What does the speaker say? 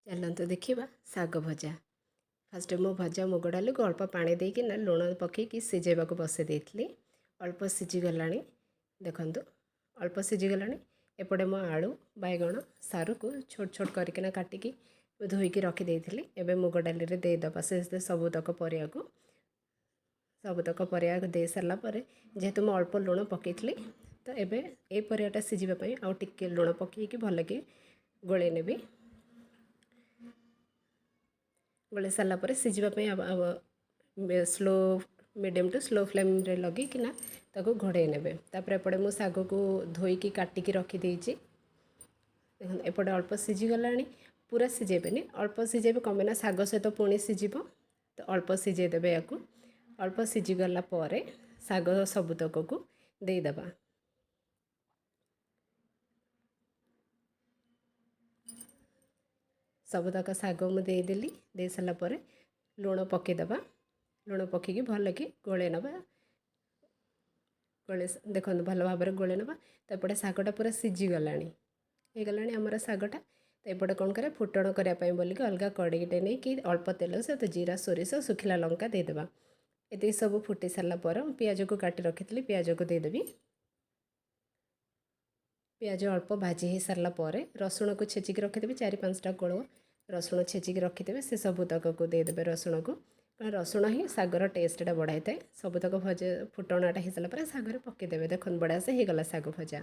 चलतु देखा शाग भजा। फास्ट मो भजा मुग डाली को अल्प पानी देकी ना लुण पकईकि सिझेबा बसई देती। अल्प सिझीगला देखु अल्प सिझीगला। एपटे मो आलू बैगण सारू को छोट छोट करके काटिकी धोईकी रखीदे। एवं मुग डाली देदेबा से सबुतक परिया को सबुतक परिया दे सारापर जेहेतु मुझे अल्प लुण पकई तो एबे ए परियाटा सिझापी आउ टिके लुण पकईकि भलकि गोले नेबी। गोले सारापर सिझापी slow medium to slow flame रे लगेकिना ताको घोड़े नेबे। तापर एपटे मु शाग को धोईकी काटिकी रखीदे। एपटे अल्प सिझीगला पूरा सिझेबेनि अल्प सिझेबे कमेना शाग सहित पुणी सिझिब तो अल्प सिझेदेबे। या अल्प सिझीगला शाग सबुतक को देदेबा। सबुतक शाग मुझे देदेली दे सारापर लुण पकईदेबा। लुण पकईकी भल कि गोले नवा गोले देखो भल भाव में गोले नवा। तो एपटे शागटा पूरा सिझीगला गला आमर शागटा। तो एपटे कौन करें फुटण करने बोलिक अलग कड़ईटे नहीं कि अल्प तेल सहित जीरा सोरिष सुखिला लंका देदेबा। ये सब फुटी सारापर पियाज को काटी रखी पियाज को देदेवी। पियाज अल्प भाजी हो सारापर रसुण को छेचिक रखीदेवी 4-5टा कोड़ रसुण छेचिक रखीदेवे से सबुतक को देदेवे। रसुण को कारण रसुण ही शागर टेस्टा बढ़ाई थाए। सबुतक भजा फुटणाटा हो सारापर शागर पकईदेवे। देखो बढ़िया से हो गला शाग भजा।